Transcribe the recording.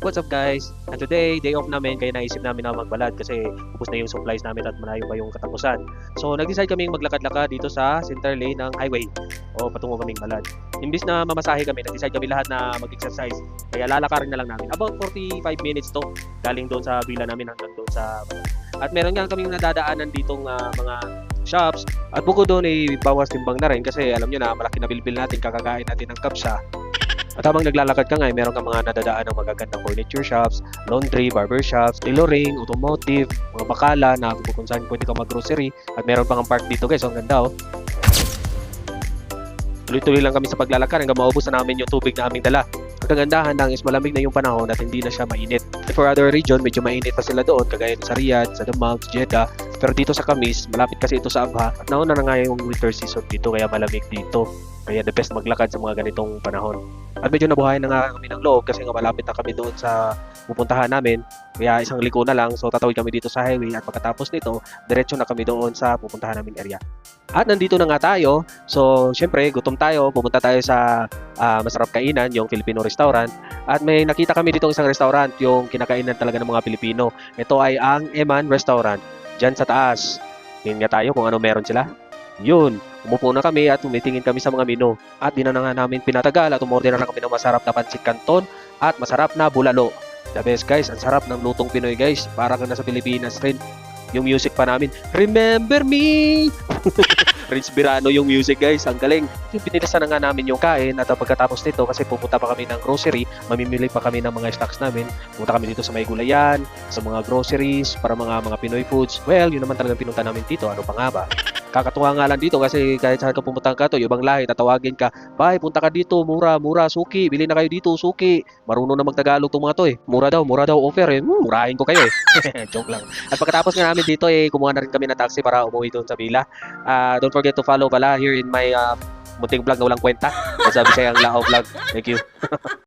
What's up guys? And today, day off namin kaya naisip namin na magbalad kasi ubos na yung supplies namin at malayo pa yung katapusan. So nag-decide kaming maglakad-lakad dito sa center lane ng highway o patungo kaming balad. Imbis na mamasahe kami, nag-decide kami lahat na mag-exercise. Kaya lalakarin na lang namin. About 45 minutes to galing doon sa villa namin hanggang doon sa balad. At meron nga kaming nadadaanan ditong mga shops at bukod doon ay bawas timbang na rin kasi alam nyo na malaki na bilbil natin kakakain natin ng kapsa. At habang naglalakad ka nga, meron kang mga nadadaan ng magagandang furniture shops, laundry, barber shops, tailoring, automotive, mga bakala na kung saan pwede ka mag-grocery. At meron pang park dito guys, ang ganda oh. Tuloy-tuloy lang kami sa paglalakad hanggang maubos na namin yung tubig na aming dala. Ang kagandahan lang is malamig na yung panahon at hindi na siya mainit. And for other region, medyo mainit pa sila doon, kagaya sa Riyadh, sa Dammam, sa Jeddah. Pero dito sa Kamis, malapit kasi ito sa Abha at nauna na nga yung winter season dito kaya malamig dito. Kaya the best maglakad sa mga ganitong panahon. At medyo nabuhayan na nga kami ng loob kasi nga malapit na kami doon sa pupuntahan namin. Kaya isang liko na lang, so tatawid kami dito sa highway at pagkatapos nito, diretso na kami doon sa pupuntahan namin area. At nandito na nga tayo, so syempre gutom tayo, pupunta tayo sa masarap kainan, yung Filipino restaurant. At may nakita kami dito isang restaurant, yung kinakainan talaga ng mga Pilipino. Ito ay ang Eman Restaurant, dyan sa taas. Tingin nga tayo kung ano meron sila. Yun, umupo na kami at tumitingin kami sa mga menu. At di na nga namin pinatagal at umorder na kami ng masarap na pancit canton at masarap na bulalo. The best guys, ang sarap ng lutong Pinoy guys. Parang nasa Pilipinas rin. Yung music pa namin, Remember Me! Rins Birano yung music guys, ang galing. Yung pinilisan na nga namin yung kain at pagkatapos nito kasi pupunta pa kami ng grocery, mamimili pa kami ng mga stocks namin. Pupunta kami dito sa may gulayan, sa mga groceries, para mga Pinoy foods. Well, yun naman talagang pinunta namin dito, ano pa nga ba? Kakatuwa nga lang dito kasi kahit saan ka pumunta ka to, yung ibang lahi, tatawagin ka, bay, punta ka dito, mura, suki, bili na kayo dito, suki. Marunong na magtagalog tong mga to eh. Mura daw, offer eh. Murahin ko kayo eh. Joke lang. At pagkatapos nga namin dito eh, kumuha na rin kami ng taxi para umuwi doon sa villa. Don't forget to follow pala here in my munting vlog na walang kwenta. Sabi sa'yo ang Lao Vlog. Thank you.